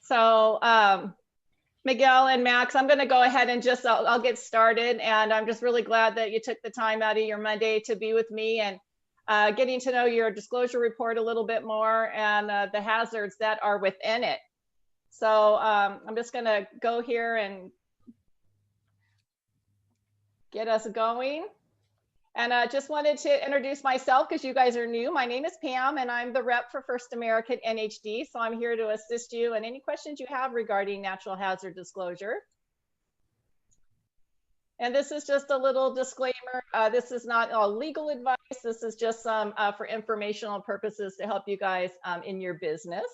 So Miguel and Max, I'm going to go ahead and I'll get started. And I'm just really glad that you took the time out of your Monday to be with me and getting to know your disclosure report a little bit more and the hazards that are within it. So I'm just going to go here and get us going. And I just wanted to introduce myself because you guys are new. My name is Pam and I'm the rep for First American NHD. So I'm here to assist you in any questions you have regarding natural hazard disclosure. And this is just a little disclaimer. This is not all legal advice. This is just some for informational purposes to help you guys in your business.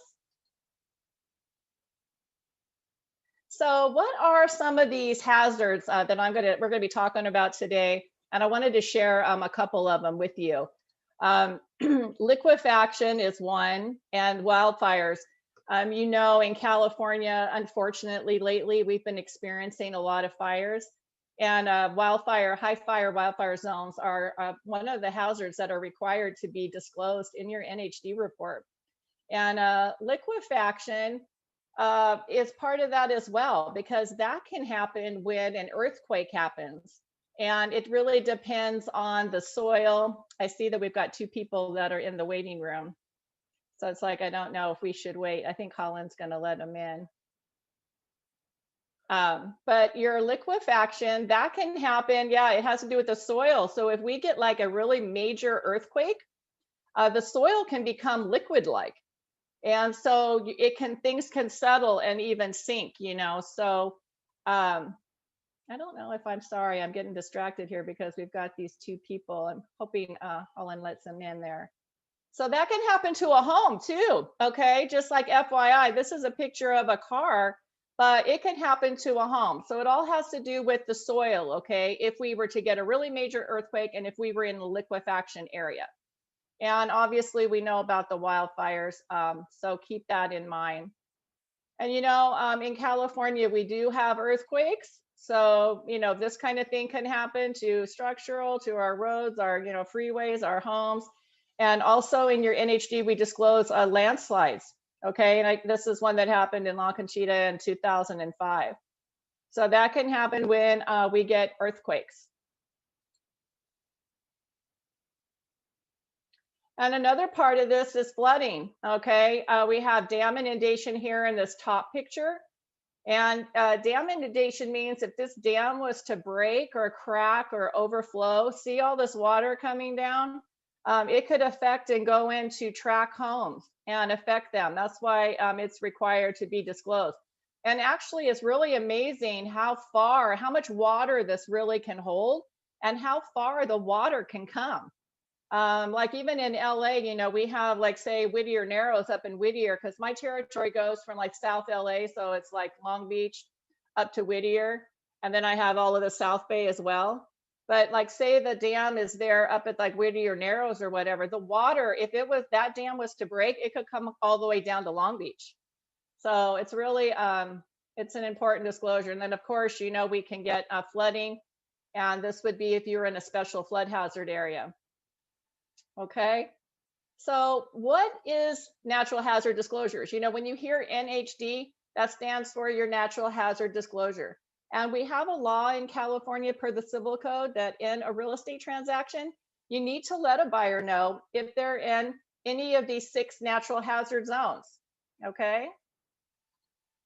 So what are some of these hazards that we're gonna be talking about today? And I wanted to share a couple of them with you. Liquefaction is one, and wildfires. You know, in California, unfortunately, lately, we've been experiencing a lot of fires. And high fire wildfire zones are one of the hazards that are required to be disclosed in your NHD report. And liquefaction is part of that as well, because that can happen when an earthquake happens. And it really depends on the soil. I see that we've got two people that are in the waiting room. So it's like, I don't know if we should wait. I think Colin's going to let them in. But your liquefaction, that can happen. Yeah, it has to do with the soil. So if we get like a really major earthquake, the soil can become liquid-like. And so things can settle and even sink, you know. So I don't know if I'm sorry, I'm getting distracted here because we've got these two people. I'm hoping Holland lets them in there. So that can happen to a home too, okay? Just like FYI, this is a picture of a car, but it can happen to a home. So it all has to do with the soil, okay? If we were to get a really major earthquake and if we were in the liquefaction area. And obviously we know about the wildfires, so keep that in mind. And you know, in California, we do have earthquakes. So, you know, this kind of thing can happen to structural, to our roads, our, you know, freeways, our homes. And also in your NHD, we disclose landslides. Okay, and this is one that happened in La Conchita in 2005. So that can happen when we get earthquakes. And another part of this is flooding, okay? We have dam inundation here in this top picture. And dam inundation means if this dam was to break or crack or overflow, see all this water coming down? It could affect and go into tract homes and affect them. That's why it's required to be disclosed. And actually, it's really amazing how much water this really can hold and how far the water can come. Like even in LA, you know, we have like say Whittier Narrows up in Whittier, because my territory goes from like South LA, so it's like Long Beach up to Whittier, and then I have all of the South Bay as well. But like say the dam is there up at like Whittier Narrows or whatever, the water, if that dam was to break, it could come all the way down to Long Beach. So it's really it's an important disclosure. And then of course, you know, we can get flooding, and this would be if you're in a special flood hazard area. Okay, so what is natural hazard disclosures? You know, when you hear NHD, that stands for your natural hazard disclosure. And we have a law in California per the civil code that in a real estate transaction, you need to let a buyer know if they're in any of these 6 natural hazard zones, okay?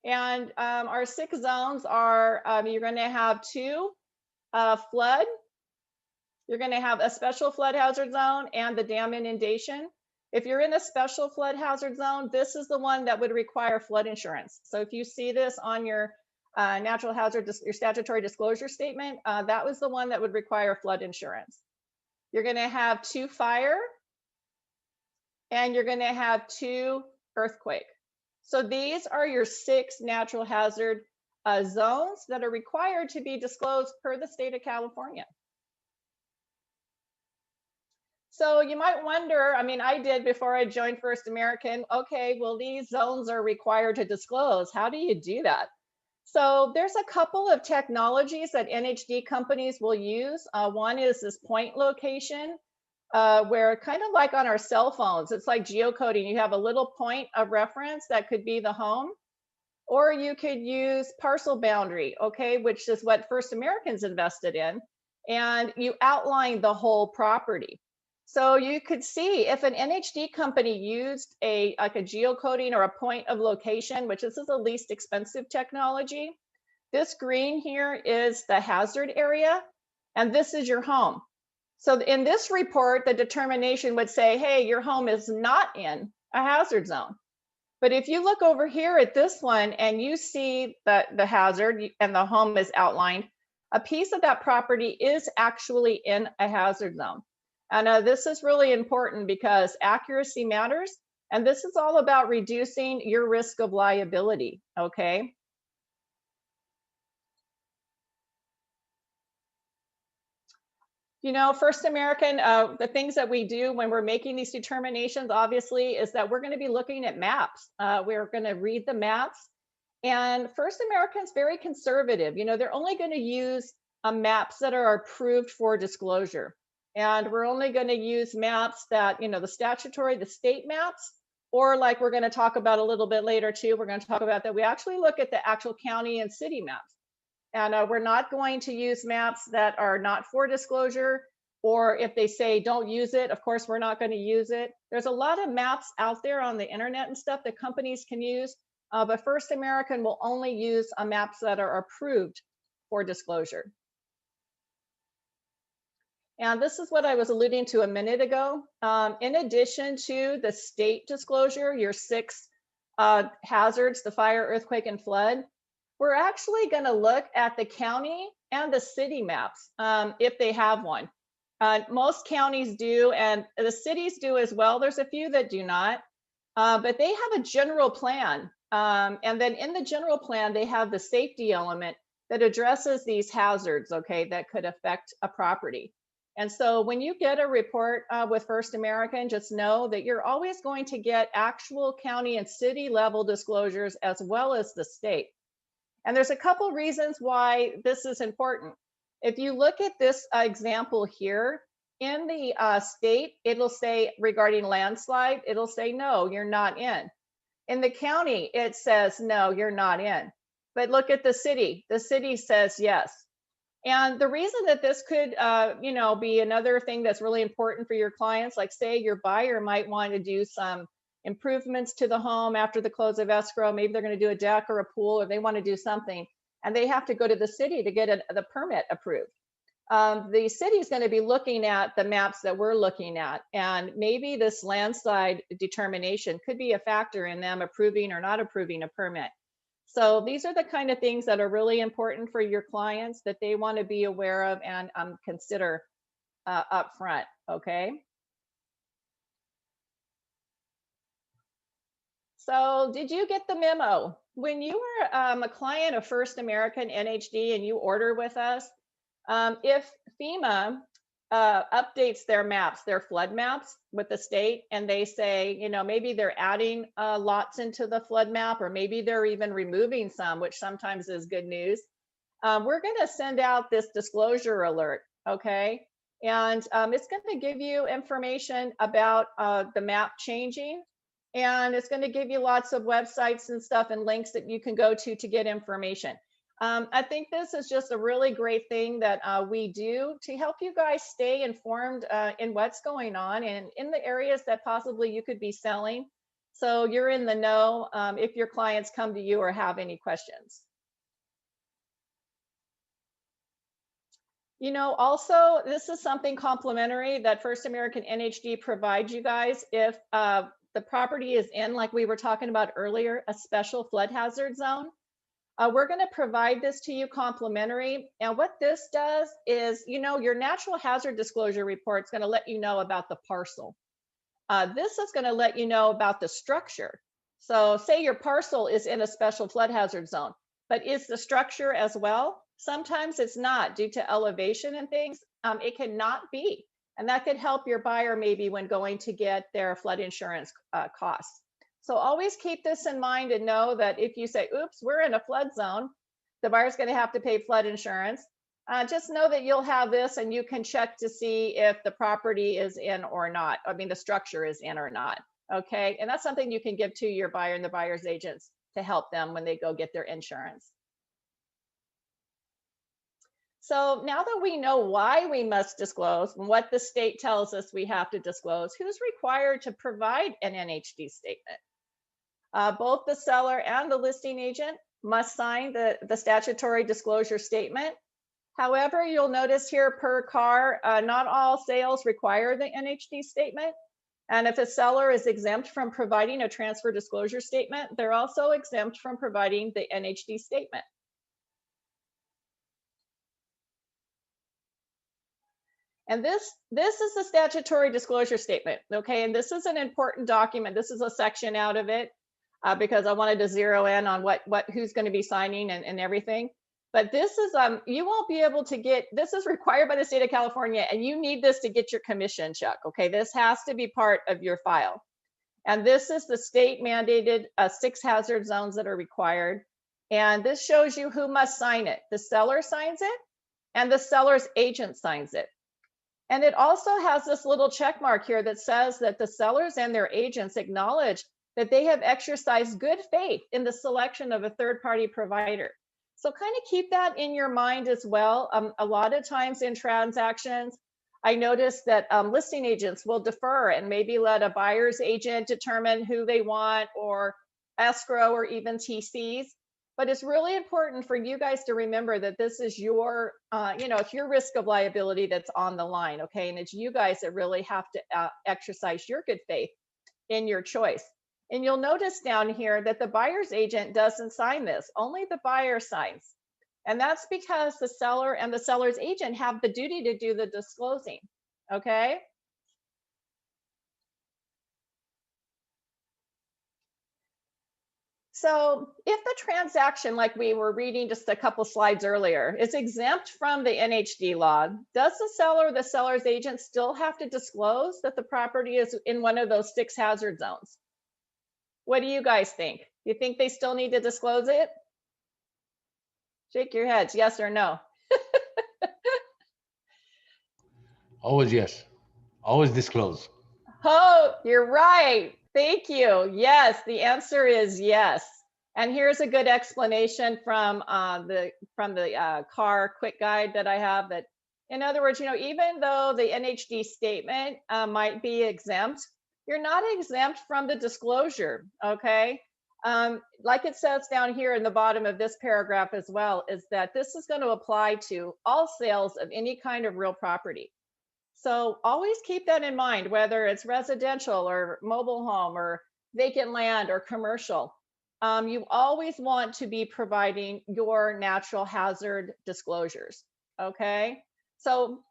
And our 6 zones are, you're gonna have 2 flood, you're going to have a special flood hazard zone and the dam inundation. If you're in a special flood hazard zone, this is the one that would require flood insurance. So if you see this on your your statutory disclosure statement, that was the one that would require flood insurance. You're going to have 2 fire, and you're going to have 2 earthquake. So these are your 6 natural hazard zones that are required to be disclosed per the state of California. So you might wonder, I mean, I did before I joined First American, okay, well, these zones are required to disclose. How do you do that? So there's a couple of technologies that NHD companies will use. One is this point location, where kind of like on our cell phones, it's like geocoding. You have a little point of reference that could be the home. or you could use parcel boundary, okay, which is what First Americans invested in, and you outline the whole property. So you could see if an NHD company used a like a geocoding or a point of location, which this is the least expensive technology. This green here is the hazard area, and this is your home. So in this report, the determination would say, hey, your home is not in a hazard zone. But if you look over here at this one and you see the hazard and the home is outlined, a piece of that property is actually in a hazard zone. And this is really important because accuracy matters. And this is all about reducing your risk of liability, okay? You know, First American, the things that we do when we're making these determinations, obviously, is that we're going to be looking at maps. We're going to read the maps. And First American's very conservative. You know, they're only going to use maps that are approved for disclosure. And we're only going to use maps that, you know, the statutory, the state maps, or like we're going to talk about a little bit later too, we're going to talk about that we actually look at the actual county and city maps. And we're not going to use maps that are not for disclosure, or if they say don't use it, of course, we're not going to use it. There's a lot of maps out there on the internet and stuff that companies can use, but First American will only use maps that are approved for disclosure. And this is what I was alluding to a minute ago. In addition to the state disclosure, your 6 hazards, the fire, earthquake, and flood, we're actually going to look at the county and the city maps if they have one. Most counties do, and the cities do as well. There's a few that do not, but they have a general plan. And then in the general plan, they have the safety element that addresses these hazards, okay, that could affect a property. And so when you get a report with First American, just know that you're always going to get actual county and city level disclosures as well as the state. And there's a couple reasons why this is important. If you look at this example here, in the state, it'll say regarding landslide, it'll say, no, you're not in. In the county, it says, no, you're not in. But look at the city says yes. And the reason that this could, you know, be another thing that's really important for your clients, like say your buyer might want to do some improvements to the home after the close of escrow. Maybe they're going to do a deck or a pool, or they want to do something, and they have to go to the city to get the permit approved. The city is going to be looking at the maps that we're looking at, and maybe this landslide determination could be a factor in them approving or not approving a permit. So these are the kind of things that are really important for your clients that they want to be aware of and consider up front, okay? So did you get the memo? When you are a client of First American NHD and you order with us, if FEMA updates their maps, their flood maps with the state, and they say, you know, maybe they're adding lots into the flood map, or maybe they're even removing some, which sometimes is good news, we're going to send out this disclosure alert, okay? And it's going to give you information about the map changing, and it's going to give you lots of websites and stuff and links that you can go to get information. I think this is just a really great thing that we do to help you guys stay informed in what's going on and in the areas that possibly you could be selling. So you're in the know if your clients come to you or have any questions. You know, also, this is something complimentary that First American NHD provides you guys if the property is in, like we were talking about earlier, a special flood hazard zone. We're going to provide this to you complimentary. And what this does is, you know, your natural hazard disclosure report is going to let you know about the parcel. This is going to let you know about the structure. So say your parcel is in a special flood hazard zone, but is the structure as well? Sometimes it's not due to elevation and things. It cannot be. And that could help your buyer maybe when going to get their flood insurance costs. So always keep this in mind and know that if you say, oops, we're in a flood zone, the buyer's going to have to pay flood insurance. Just know that you'll have this and you can check to see if the property is in or not. I mean, the structure is in or not. Okay. And that's something you can give to your buyer and the buyer's agents to help them when they go get their insurance. So now that we know why we must disclose and what the state tells us we have to disclose, who's required to provide an NHD statement? Both the seller and the listing agent must sign the statutory disclosure statement. However, you'll notice here per car, not all sales require the NHD statement. And if a seller is exempt from providing a transfer disclosure statement, they're also exempt from providing the NHD statement. And this is the statutory disclosure statement, okay? And this is an important document. This is a section out of it because I wanted to zero in on who's going to be signing and everything. But this is you won't be able to get, this is required by the state of California, and you need this to get your commission, Chuck. Okay, this has to be part of your file. And this is the state mandated 6 hazard zones that are required. And this shows you who must sign it. The seller signs it, and the seller's agent signs it. And it also has this little check mark here that says that the sellers and their agents acknowledge that they have exercised good faith in the selection of a third-party provider. So kind of keep that in your mind as well. A lot of times in transactions, I notice that listing agents will defer and maybe let a buyer's agent determine who they want, or escrow, or even TCs. But it's really important for you guys to remember that this is your, it's your risk of liability that's on the line, okay? And it's you guys that really have to exercise your good faith in your choice. And you'll notice down here that the buyer's agent doesn't sign this, only the buyer signs. And that's because the seller and the seller's agent have the duty to do the disclosing, okay? So if the transaction, like we were reading just a couple slides earlier, is exempt from the NHD law, does the seller or the seller's agent still have to disclose that the property is in one of those 6 hazard zones? What do you guys think? You think they still need to disclose it? Shake your heads, yes or no? Always yes. Always disclose. Oh, you're right. Thank you. Yes, the answer is yes. And here's a good explanation from the car quick guide that I have. That, in other words, even though the NHD statement might be exempt, you're not exempt from the disclosure. Okay. Like it says down here in the bottom of this paragraph as well, is that this is going to apply to all sales of any kind of real property. So always keep that in mind, whether it's residential or mobile home or vacant land or commercial. You always want to be providing your natural hazard disclosures, okay? So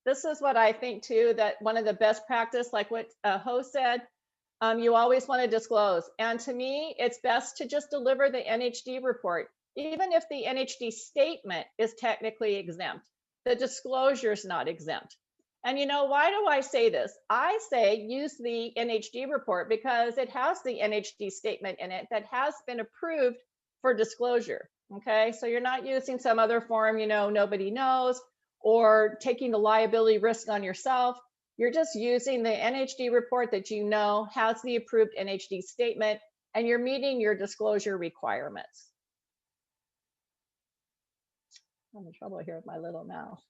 this is what I think too, that one of the best practice, like what Ho said, you always want to disclose. And to me, it's best to just deliver the NHD report, even if the NHD statement is technically exempt. The disclosure is not exempt. And why do I say this? I say use the NHD report because it has the NHD statement in it that has been approved for disclosure. Okay, so you're not using some other form, nobody knows, or taking the liability risk on yourself. You're just using the NHD report that has the approved NHD statement, and you're meeting your disclosure requirements. I'm in trouble here with my little mouse.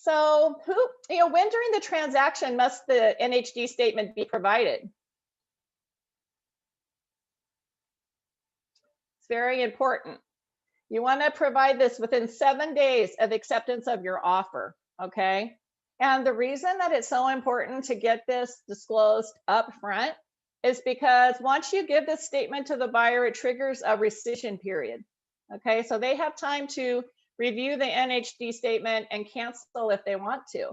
So when during the transaction must the NHD statement be provided? It's very important. You want to provide this within 7 days of acceptance of your offer, okay? And the reason that it's so important to get this disclosed up front is because once you give this statement to the buyer, it triggers a rescission period, okay? So they have time to review the NHD statement and cancel if they want to.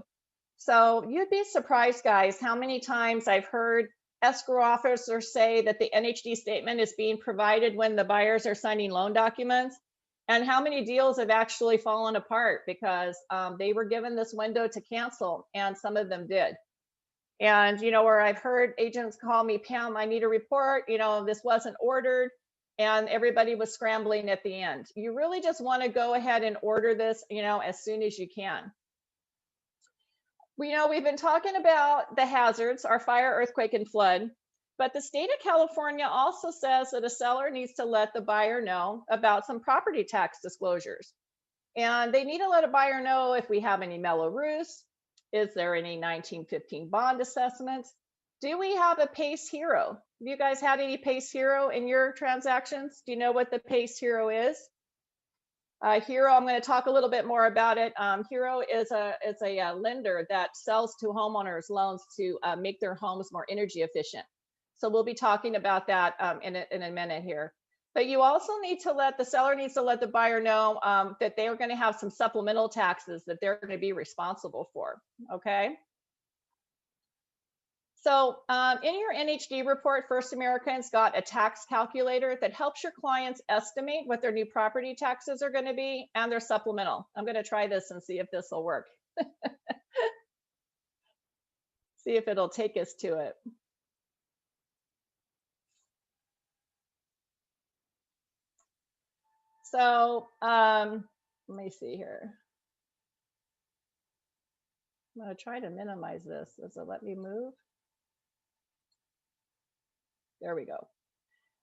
So you'd be surprised, guys, how many times I've heard escrow officers say that the NHD statement is being provided when the buyers are signing loan documents, and how many deals have actually fallen apart because they were given this window to cancel, and some of them did. And where I've heard agents call me, Pam, I need a report, this wasn't ordered, and everybody was scrambling at the end. You really just want to go ahead and order this, as soon as you can. We've been talking about the hazards, our fire, earthquake, and flood. But the state of California also says that a seller needs to let the buyer know about some property tax disclosures. And they need to let a buyer know if we have any mellow roofs, is there any 1915 bond assessments? Do we have a PACE hero? Have you guys had any PACE hero in your transactions? Do you know what the PACE hero is? Hero, I'm going to talk a little bit more about it. Hero is a lender that sells to homeowners loans to make their homes more energy efficient. So we'll be talking about that in a minute here. But you also need to let the seller needs to let the buyer know that they are going to have some supplemental taxes that they're going to be responsible for. Okay. So in your NHD report, First American's got a tax calculator that helps your clients estimate what their new property taxes are going to be and their supplemental. I'm going to try this and see if this will work. See if it'll take us to it. So let me see here. I'm going to try to minimize this. Does it let me move? There we go.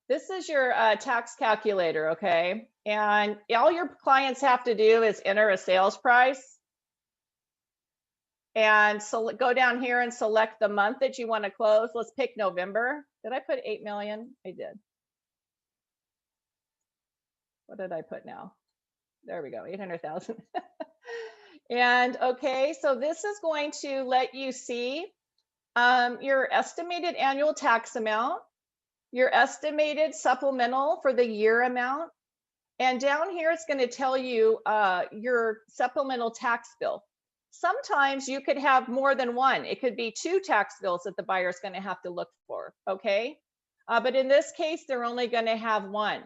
This is your tax calculator, okay? And all your clients have to do is enter a sales price. And so go down here and select the month that you want to close. Let's pick November. Did I put 8 million? I did. What did I put now? There we go, 800,000. And okay, so this is going to let you see your estimated annual tax amount, your estimated supplemental for the year amount, and down here it's going to tell you your supplemental tax bill. Sometimes you could have more than one. It could be 2 tax bills that the buyer is going to have to look for, okay? But in this case, they're only going to have one.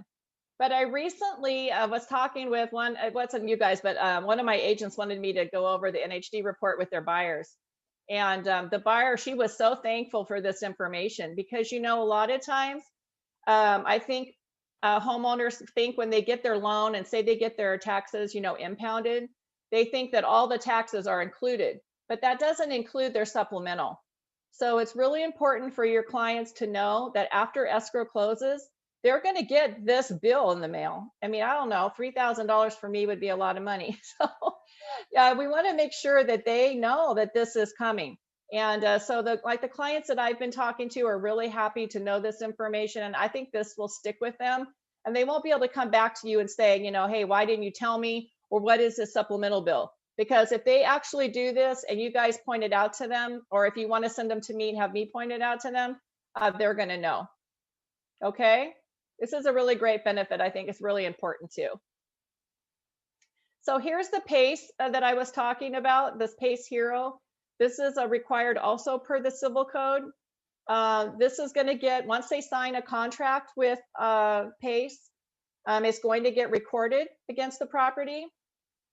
But I recently was talking with one, it wasn't you guys, but one of my agents wanted me to go over the NHD report with their buyers. And the buyer, she was so thankful for this information because, you know, a lot of times I think homeowners think when they get their loan and say they get their taxes, you know, impounded, they think that all the taxes are included, but that doesn't include their supplemental. So it's really important for your clients to know that after escrow closes, they're going to get this bill in the mail. I mean, I don't know, $3,000 for me would be a lot of money. So yeah, we want to make sure that they know that this is coming. And so the clients that I've been talking to are really happy to know this information. And I think this will stick with them. And they won't be able to come back to you and say, you know, hey, why didn't you tell me? Or what is this supplemental bill? Because if they actually do this and you guys point it out to them, or if you want to send them to me and have me point it out to them, they're going to know. Okay. This is a really great benefit. I think it's really important too. So here's the PACE that I was talking about, this PACE hero. This is required also per the civil code. This is going to get, once they sign a contract with PACE, it's going to get recorded against the property.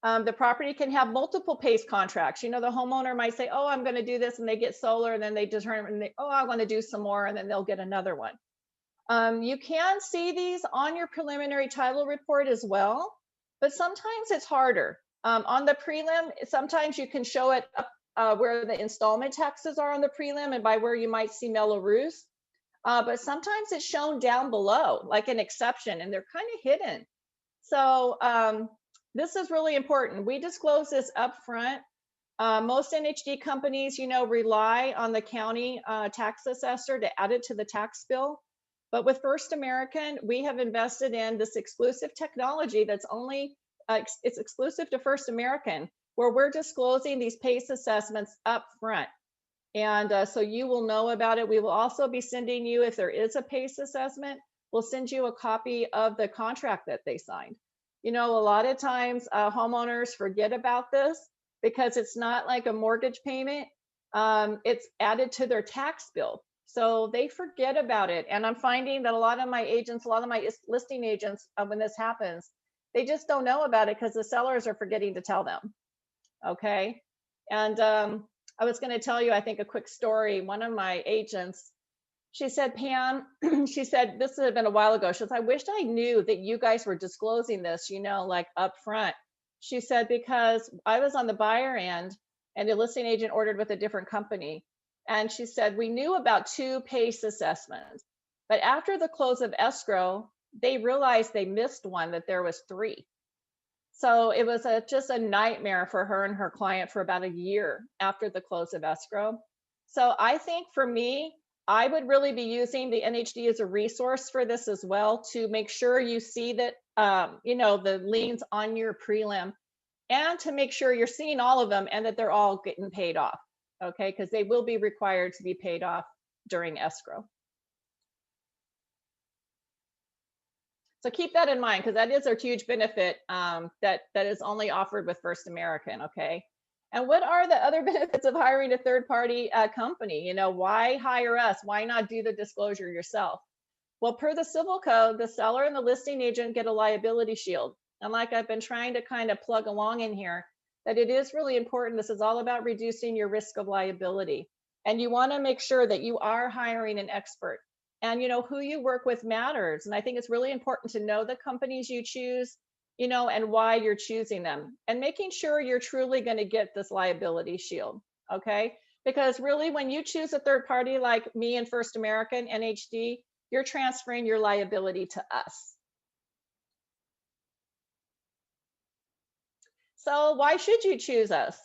The property can have multiple PACE contracts. You know, the homeowner might say, oh, I'm going to do this, and they get solar, and then they determine, oh, I want to do some more, and then they'll get another one. You can see these on your preliminary title report as well, but sometimes it's harder. On the prelim, sometimes you can show it up where the installment taxes are on the prelim and by where you might see mellow roofs. But sometimes it's shown down below, like an exception, and they're kind of hidden. So this is really important. We disclose this up front. Most NHD companies, you know, rely on the county tax assessor to add it to the tax bill. But with First American, we have invested in this exclusive technology that's only, it's exclusive to First American, where we're disclosing these PACE assessments up front. And so you will know about it. We will also be sending you, if there is a PACE assessment, we'll send you a copy of the contract that they signed. You know, a lot of times homeowners forget about this because it's not like a mortgage payment. It's added to their tax bill. So they forget about it. And I'm finding that a lot of my agents, a lot of my listing agents, when this happens, they just don't know about it because the sellers are forgetting to tell them. Okay. And I was going to tell you, I think, a quick story. One of my agents, she said, Pam, she said, this had been a while ago. She said, I wish I knew that you guys were disclosing this, you know, like up front. She said, because I was on the buyer end and the listing agent ordered with a different company. And she said, we knew about 2 PACE assessments, but after the close of escrow, they realized they missed one, that there was 3. So it was just a nightmare for her and her client for about a year after the close of escrow. So I think for me, I would really be using the NHD as a resource for this as well, to make sure you see that, the liens on your prelim, and to make sure you're seeing all of them and that they're all getting paid off. Okay, because they will be required to be paid off during escrow. So keep that in mind, because that is a huge benefit, that is only offered with First American. Okay. And what are the other benefits of hiring a third party company? Why hire us? Why not do the disclosure yourself? Well, per the civil code, the seller and the listing agent get a liability shield. And like I've been trying to kind of plug along in here, that it is really important. This is all about reducing your risk of liability. And you want to make sure that you are hiring an expert. And who you work with matters. And I think it's really important to know the companies you choose, and why you're choosing them, and making sure you're truly going to get this liability shield. Okay. Because really, when you choose a third party like me and First American NHD, you're transferring your liability to us. So why should you choose us?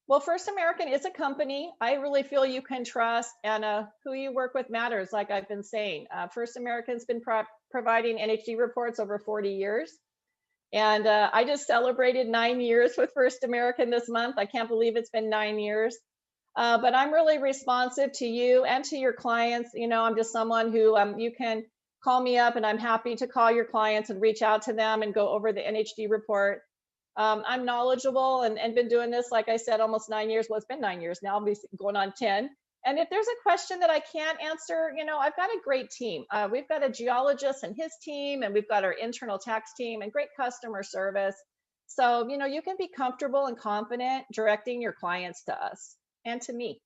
Well, First American is a company I really feel you can trust, and who you work with matters, like I've been saying. First American's been providing NHD reports over 40 years. And I just celebrated 9 years with First American this month. I can't believe it's been 9 years. But I'm really responsive to you and to your clients. I'm just someone who you can call me up, and I'm happy to call your clients and reach out to them and go over the NHD report. I'm knowledgeable and been doing this, like I said, almost 9 years. Well, it's been 9 years now. I'll be going on 10. And if there's a question that I can't answer, I've got a great team. We've got a geologist and his team, and we've got our internal tax team and great customer service. So, you can be comfortable and confident directing your clients to us and to me.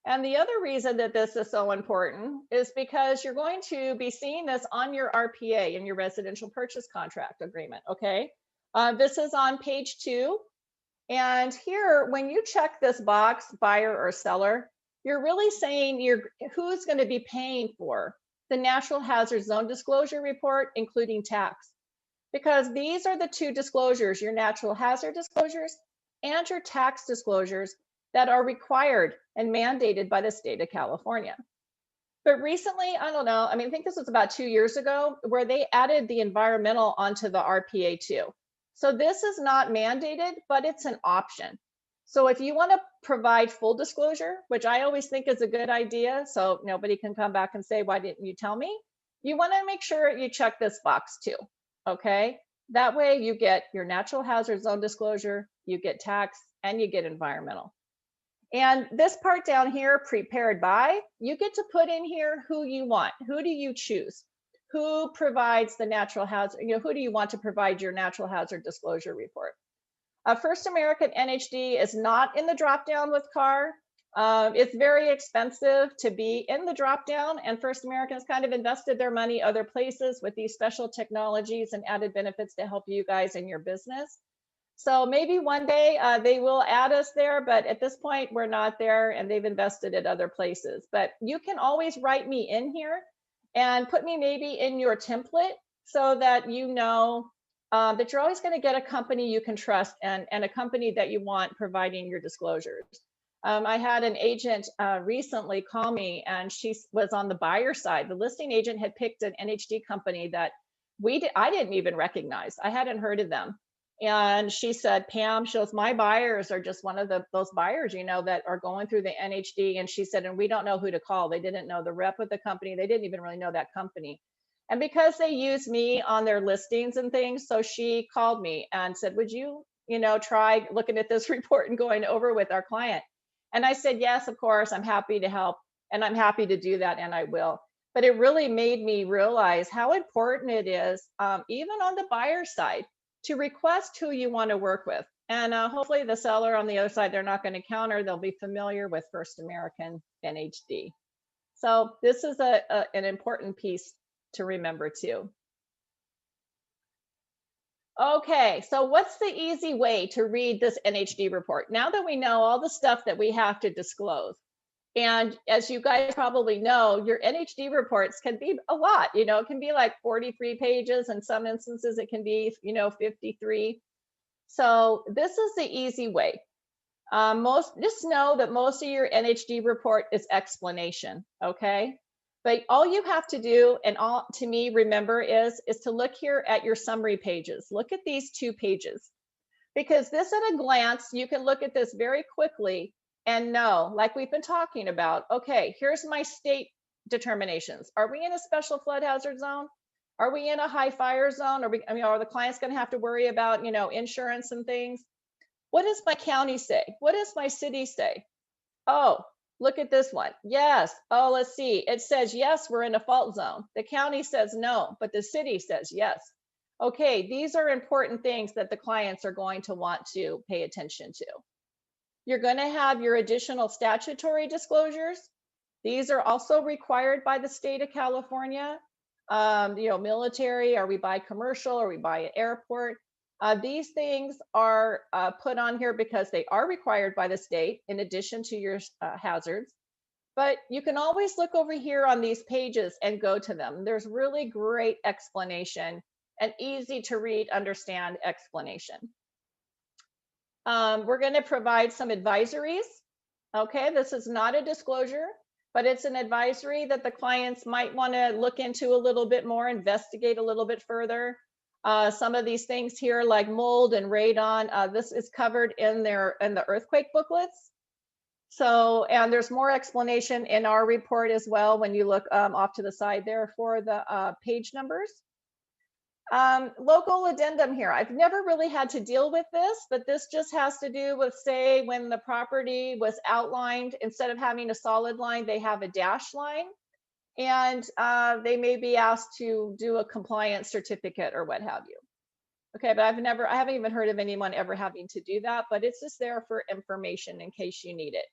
And the other reason that this is so important is because you're going to be seeing this on your RPA, in your residential purchase contract agreement. Okay. This is on page 2. And here, when you check this box, buyer or seller, you're really saying who's going to be paying for the natural hazard zone disclosure report, including tax. Because these are the 2 disclosures, your natural hazard disclosures and your tax disclosures, that are required and mandated by the state of California. But recently, I don't know, I think this was about 2 years ago, where they added the environmental onto the RPA too. So this is not mandated, but it's an option. So if you want to provide full disclosure, which I always think is a good idea, so nobody can come back and say, why didn't you tell me? You want to make sure you check this box too. Okay. That way you get your natural hazard zone disclosure, you get tax, and you get environmental. And this part down here, prepared by, you get to put in here who you want. Who do you choose? Who provides the natural hazard? Who do you want to provide your natural hazard disclosure report? First American NHD is not in the dropdown with CAR. It's very expensive to be in the dropdown, and First American has kind of invested their money other places with these special technologies and added benefits to help you guys in your business. So maybe one day they will add us there, but at this point we're not there, and they've invested at other places. But you can always write me in here and put me maybe in your template, so that that you're always going to get a company you can trust, and a company that you want providing your disclosures. I had an agent recently call me, and she was on the buyer side. The listing agent had picked an NHD company that I didn't even recognize. I hadn't heard of them. And she said, Pam, my buyers are just one of those buyers, that are going through the NHD. And she said, and we don't know who to call. They didn't know the rep of the company. They didn't even really know that company. And because they use me on their listings and things, so she called me and said, would you, try looking at this report and going over with our client? And I said, yes, of course, I'm happy to help. And I'm happy to do that, and I will. But it really made me realize how important it is, even on the buyer side, to request who you want to work with. And hopefully the seller on the other side, they're not going to counter. They'll be familiar with First American NHD. So this is an important piece to remember too. Okay, so what's the easy way to read this NHD report? Now that we know all the stuff that we have to disclose, and as you guys probably know, your NHD reports can be a lot, it can be like 43 pages. In some instances, it can be, 53. So this is the easy way. Most just know that most of your NHD report is explanation, okay? But all you have to do, and all to me, remember is to look here at your summary pages. Look at these 2 pages, because this at a glance, you can look at this very quickly and know, like we've been talking about, okay, here's my state determinations. Are we in a special flood hazard zone? Are we in a high fire zone? Are the clients going to have to worry about, insurance and things? What does my county say? What does my city say? Oh, look at this one. Yes. Oh, let's see. It says, yes, we're in a fault zone. The county says no, but the city says yes. Okay, these are important things that the clients are going to want to pay attention to. You're going to have your additional statutory disclosures. These are also required by the state of California. Military, are we by commercial, are we by airport? These things are put on here because they are required by the state in addition to your hazards. But you can always look over here on these pages and go to them. There's really great explanation and easy to read, understand explanation. We're going to provide some advisories. Okay, this is not a disclosure, but it's an advisory that the clients might want to look into a little bit more, investigate a little bit further. Some of these things here, like mold and radon, this is covered in the earthquake booklets. So, and there's more explanation in our report as well when you look off to the side there for the page numbers. Local addendum here. I've never really had to deal with this, but this just has to do with, say, when the property was outlined, instead of having a solid line, they have a dash line. And they may be asked to do a compliance certificate or what have you. Okay, but I haven't even heard of anyone ever having to do that, but it's just there for information in case you need it.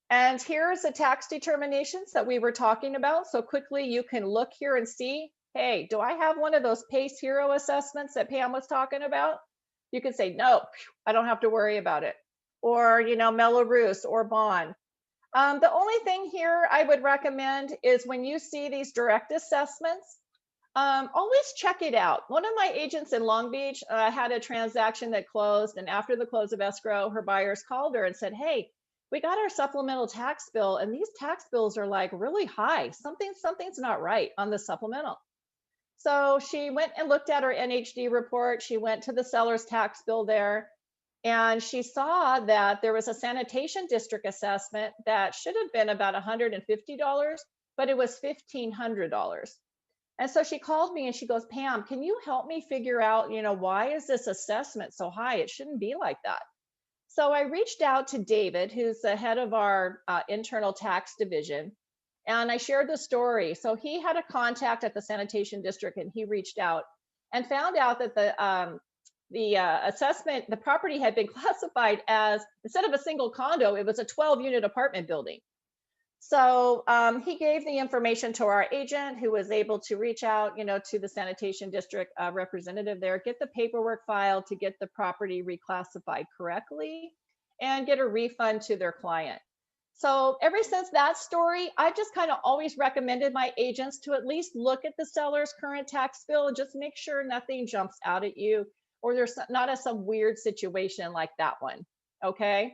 And here's the tax determinations that we were talking about. So quickly, you can look here and see, hey, do I have one of those PACE hero assessments that Pam was talking about? You can say, no, I don't have to worry about it. Or, Mello-Roos or Bond. The only thing here I would recommend is when you see these direct assessments, always check it out. One of my agents in Long Beach had a transaction that closed, and after the close of escrow, her buyers called her and said, hey, we got our supplemental tax bill, and these tax bills are like really high. Something's not right on the supplemental. So she went and looked at her NHD report. She went to the seller's tax bill there, and she saw that there was a sanitation district assessment that should have been about $150, but it was $1,500. And so she called me and she goes, Pam, can you help me figure out, why is this assessment so high? It shouldn't be like that. So I reached out to David, who's the head of our internal tax division, and I shared the story. So he had a contact at the sanitation district, and he reached out and found out that the assessment, the property had been classified as, instead of a single condo, it was a 12-unit apartment building. So he gave the information to our agent, who was able to reach out, to the sanitation district representative there, get the paperwork filed to get the property reclassified correctly, and get a refund to their client. So ever since that story, I've just kind of always recommended my agents to at least look at the seller's current tax bill and just make sure nothing jumps out at you, or there's not some weird situation like that one. Okay.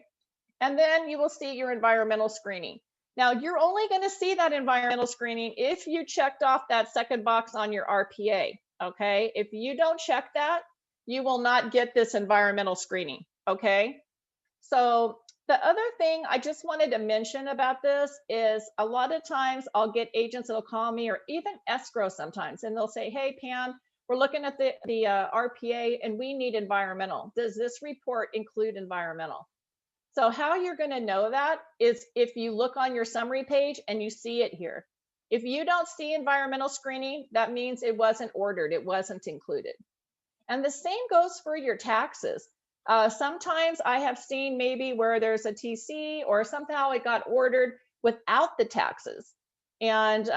And then you will see your environmental screening. Now, you're only going to see that environmental screening if you checked off that second box on your RPA, okay? If you don't check that, you will not get this environmental screening, okay? So the other thing I just wanted to mention about this is a lot of times I'll get agents that'll call me, or even escrow sometimes, and they'll say, hey, Pam, we're looking at the RPA and we need environmental. Does this report include environmental? So how you're going to know that is if you look on your summary page and you see it here. If you don't see environmental screening, that means it wasn't ordered, it wasn't included. And the same goes for your taxes. Sometimes I have seen maybe where there's a TC or somehow it got ordered without the taxes. And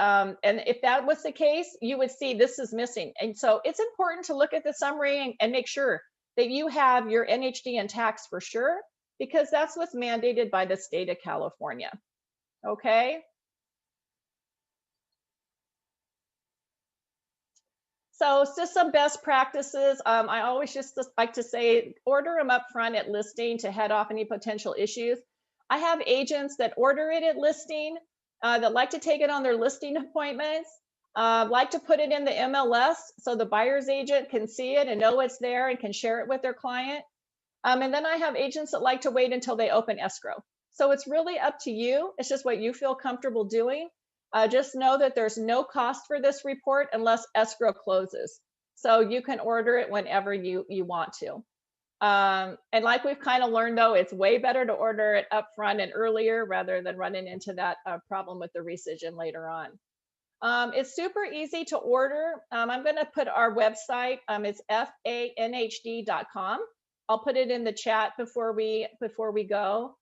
if that was the case, you would see this is missing. And so it's important to look at the summary and make sure that you have your NHD and tax for sure, because that's what's mandated by the state of California. Okay. So just some best practices. I always just like to say, order them up front at listing to head off any potential issues. I have agents that order it at listing, that like to take it on their listing appointments, like to put it in the MLS so the buyer's agent can see it and know it's there and can share it with their client. And then I have agents that like to wait until they open escrow. So it's really up to you. It's just what you feel comfortable doing. Just know that there's no cost for this report unless escrow closes. So you can order it whenever you want to. And like we've kind of learned, though, it's way better to order it up front and earlier rather than running into that problem with the rescission later on. It's super easy to order. I'm going to put our website. It's fanhd.com. I'll put it in the chat before we go.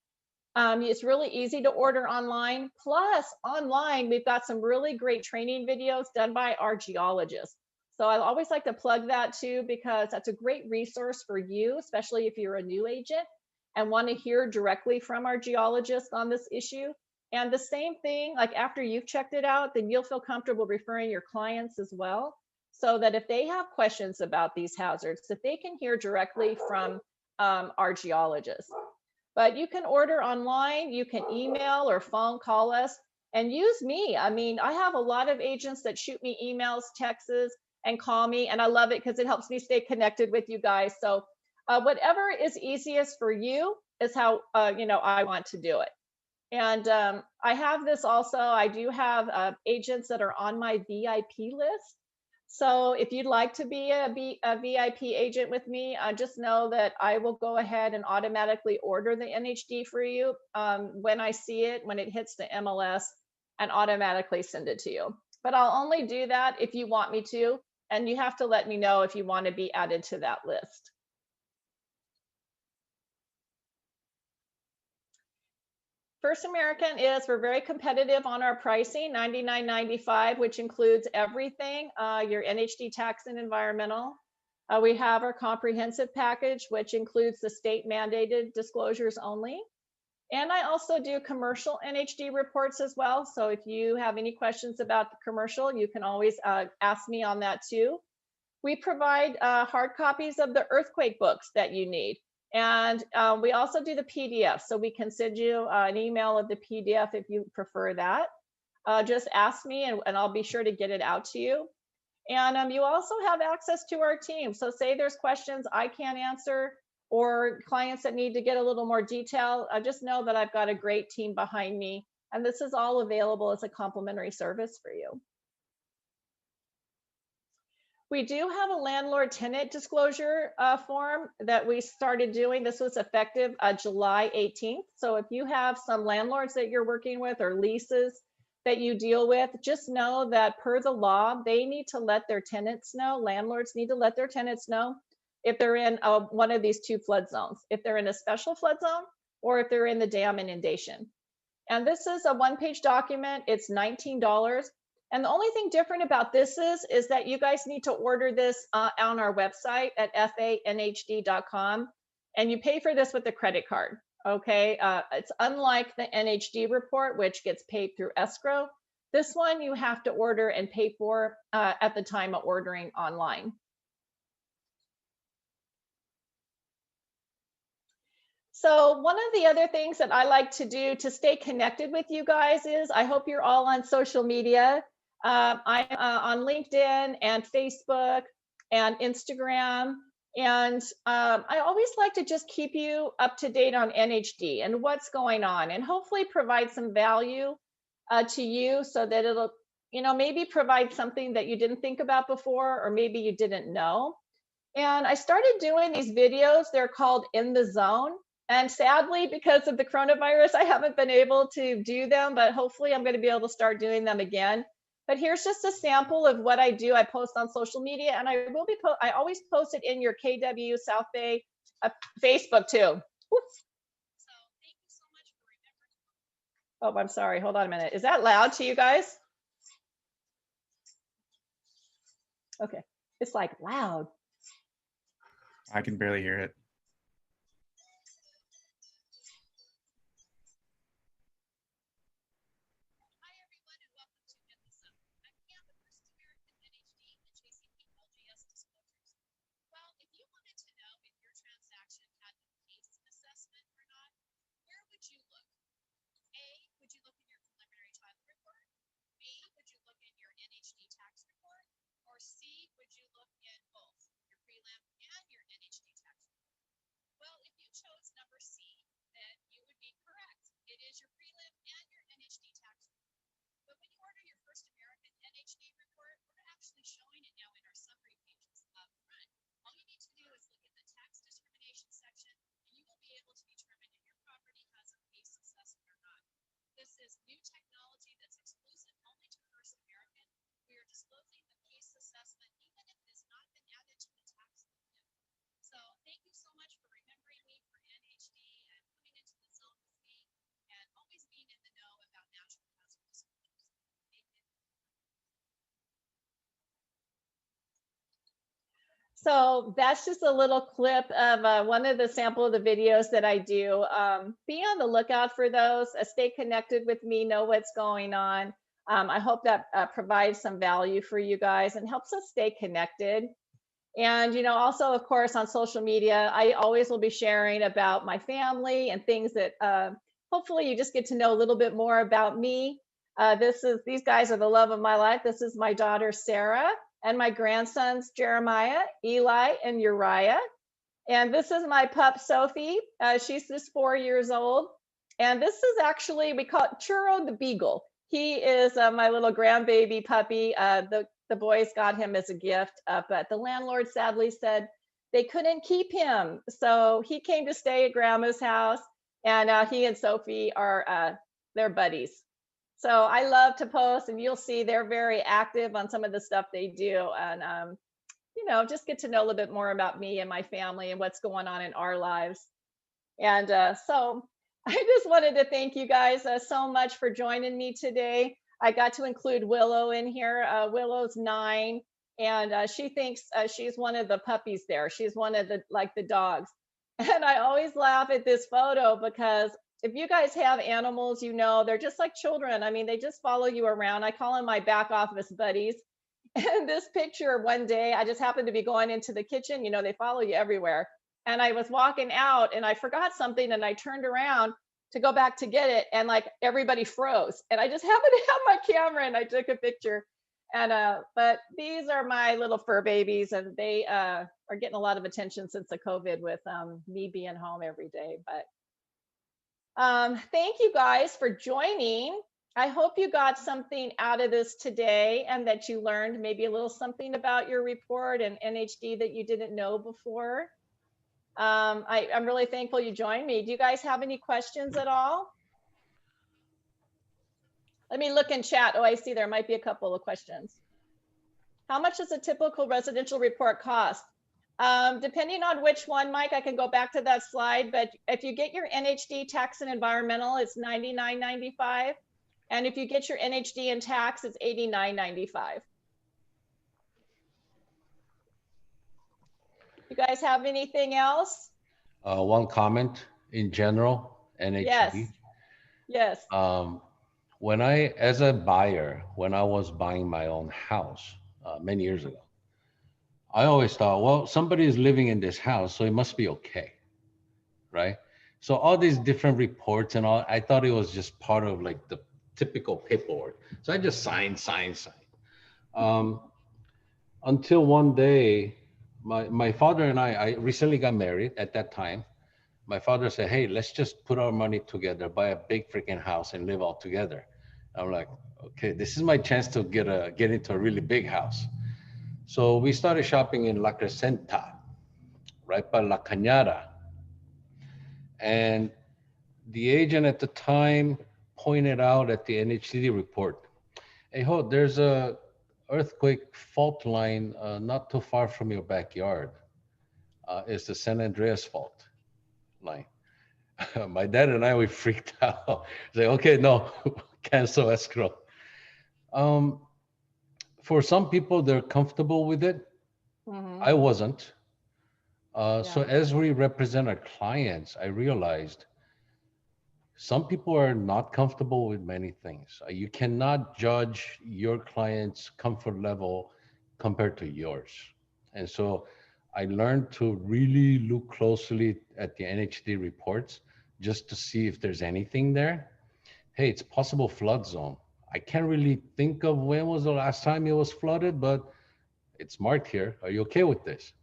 It's really easy to order online. Plus, online, we've got some really great training videos done by our geologists. So I always like to plug that too, because that's a great resource for you, especially if you're a new agent and want to hear directly from our geologist on this issue. And the same thing, like after you've checked it out, then you'll feel comfortable referring your clients as well, so that if they have questions about these hazards, that they can hear directly from our geologist. But you can order online, you can email or phone call us, and use me. I mean, I have a lot of agents that shoot me emails, texts, and call me, and I love it because it helps me stay connected with you guys. So whatever is easiest for you is how I want to do it. And I have this also. I do have agents that are on my VIP list. So if you'd like to be a VIP agent with me, just know that I will go ahead and automatically order the NHD for you when I see it, when it hits the MLS, and automatically send it to you. But I'll only do that if you want me to, and you have to let me know if you want to be added to that list. First American is, we're very competitive on our pricing, $99.95, which includes everything, your NHD tax and environmental. We have our comprehensive package, which includes the state mandated disclosures only. And I also do commercial NHD reports as well. So if you have any questions about the commercial, you can always ask me on that too. We provide hard copies of the earthquake books that you need. And we also do the PDF. So we can send you an email of the PDF if you prefer that. Just ask me and I'll be sure to get it out to you. And you also have access to our team. So say there's questions I can't answer or clients that need to get a little more detail, just know that I've got a great team behind me. And this is all available as a complimentary service for you. We do have a landlord tenant disclosure form that we started doing. This was effective July 18th. So if you have some landlords that you're working with or leases that you deal with, just know that per the law, they need to let their tenants know, landlords need to let their tenants know if they're in one of these two flood zones, if they're in a special flood zone or if they're in the dam inundation. And this is a one-page document. It's $19. And the only thing different about this is that you guys need to order this on our website at fanhd.com. And you pay for this with a credit card, okay? It's unlike the NHD report, which gets paid through escrow. This one you have to order and pay for at the time of ordering online. So one of the other things that I like to do to stay connected with you guys is, I hope you're all on social media. I'm on LinkedIn and Facebook and Instagram. And I always like to just keep you up to date on NHD and what's going on, and hopefully provide some value to you so that it'll, maybe provide something that you didn't think about before, or maybe you didn't know. And I started doing these videos. They're called In the Zone. And sadly, because of the coronavirus, I haven't been able to do them, but hopefully I'm going to be able to start doing them again. But here's just a sample of what I do. I post on social media, and I always post it in your KW South Bay Facebook too. Oops. So thank you so much for remembering. Oh, I'm sorry. Hold on a minute. Is that loud to you guys? Okay. It's like loud. I can barely hear it. So that's just a little clip of one of the sample of the videos that I do. Be on the lookout for those. Stay connected with me, know what's going on. I hope that provides some value for you guys and helps us stay connected. And, also, of course, on social media, I always will be sharing about my family and things that hopefully you just get to know a little bit more about me. These guys are the love of my life. This is my daughter, Sarah, and my grandsons, Jeremiah, Eli, and Uriah. And this is my pup, Sophie. She's just 4 years old. And this is actually, we call it Churro the Beagle. He is my little grandbaby puppy. The boys got him as a gift, but the landlord sadly said they couldn't keep him. So he came to stay at grandma's house, and he and Sophie are they're buddies. So I love to post, and you'll see they're very active on some of the stuff they do. And just get to know a little bit more about me and my family and what's going on in our lives. And so I just wanted to thank you guys so much for joining me today. I got to include Willow in here. Willow's 9, and she thinks she's one of the puppies there. She's one of the dogs. And I always laugh at this photo because if you guys have animals, they're just like children. I mean, they just follow you around. I call them my back office buddies. And this picture, one day, I just happened to be going into the kitchen. They follow you everywhere. And I was walking out and I forgot something and I turned around to go back to get it. And like everybody froze. And I just happened to have my camera and I took a picture. And but these are my little fur babies, and they are getting a lot of attention since the COVID with me being home every day. But thank you guys for joining. I hope you got something out of this today and that you learned maybe a little something about your report and NHD that you didn't know before. I'm really thankful you joined me. Do you guys have any questions at all? Let me look in chat. Oh, I see there might be a couple of questions. How much does a typical residential report cost? Depending on which one, Mike, I can go back to that slide, but if you get your NHD tax and environmental, it's $99.95. And if you get your NHD and tax, it's $89.95. You guys have anything else? One comment in general, NHD. Yes. As a buyer, when I was buying my own house many years ago, I always thought, well, somebody is living in this house, so it must be okay, right? So all these different reports and all, I thought it was just part of like the typical paperwork. So I just sign. Until one day, my father and I recently got married at that time. My father said, hey, let's just put our money together, buy a big freaking house and live all together. I'm like, okay, this is my chance to get into a really big house. So we started shopping in La Crescenta, right by La Cañada. And the agent at the time pointed out at the NHCD report, hey, there's a earthquake fault line not too far from your backyard. It's the San Andreas fault line. My dad and I, we freaked out. Say, okay, no, cancel escrow. For some people, they're comfortable with it. Mhm. I wasn't. So Yeah. as we represent our clients, I realized some people are not comfortable with many things. You cannot judge your client's comfort level compared to yours. And so I learned to really look closely at the NHD reports just to see if there's anything there. Hey, it's possible flood zone. I can't really think of when was the last time it was flooded, but it's marked here. Are you okay with this?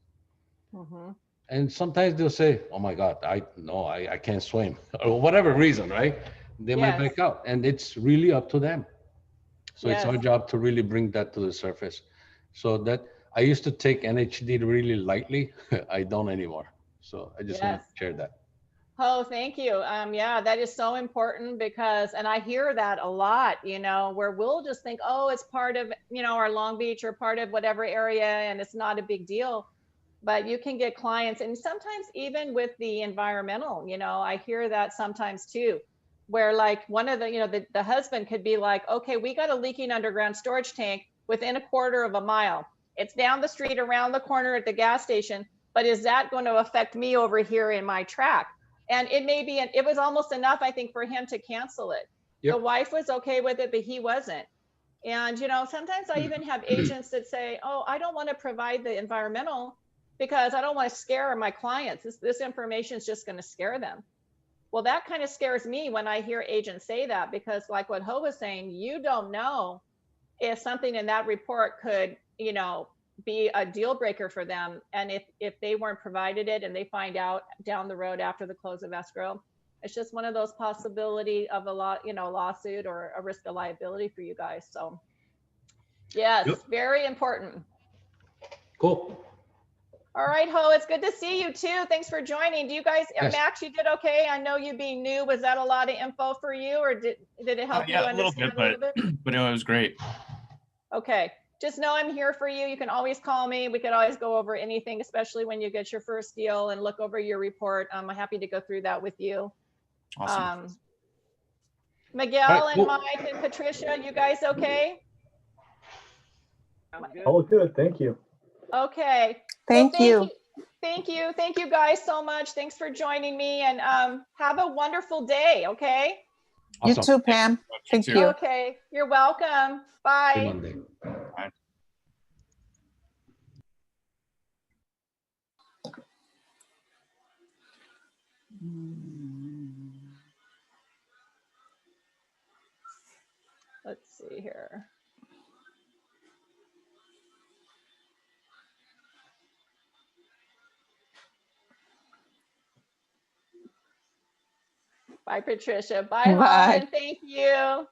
Mhm. And sometimes they'll say, "Oh my God, I can't swim," or whatever reason, right? They might Yes. back out, and it's really up to them. So it's Yes. our job to really bring that to the surface. So that I used to take NHD really lightly. I don't anymore. So I just wanted Yes. to share that. Oh, thank you. Yeah, that is so important because, and I hear that a lot, where we'll just think, oh, it's part of, our Long Beach or part of whatever area, and it's not a big deal. But you can get clients, and sometimes even with the environmental, I hear that sometimes too, where like one of the, the husband could be like, okay, we got a leaking underground storage tank within a quarter of a mile. It's down the street around the corner at the gas station, but is that going to affect me over here in my track? And it may be, it was almost enough, I think, for him to cancel it. The Yep. wife was okay with it, but he wasn't. And, sometimes I even have agents that say, oh, I don't want to provide the environmental because I don't want to scare my clients. This information is just going to scare them. Well, that kind of scares me when I hear agents say that, because like what Ho was saying, you don't know if something in that report could, be a deal breaker for them. And if they weren't provided it and they find out down the road after the close of escrow, it's just one of those possibility of a lawsuit or a risk of liability for you guys. So yes, Yep. very important. Cool. All right, Ho, it's good to see you too. Thanks for joining. Do you guys, Yes. Max, you did okay? I know you being new, was that a lot of info for you, or did it help you Yeah, a little understand bit, a little bit? but it was great. Okay, just know I'm here for you. You can always call me. We could always go over anything, especially when you get your first deal and look over your report. I'm happy to go through that with you. Awesome. Miguel All right, and cool. Mike and Patricia, you guys okay? All good, thank you. Okay. Thank Well, you. Thank you. Thank you guys so much. Thanks for joining me, and have a wonderful day. Okay. You Awesome. too, Pam. Thank you. Okay. You're welcome. See you Bye. Monday. Let's see here. Bye, Patricia. Bye, Bye. Holland. Thank you.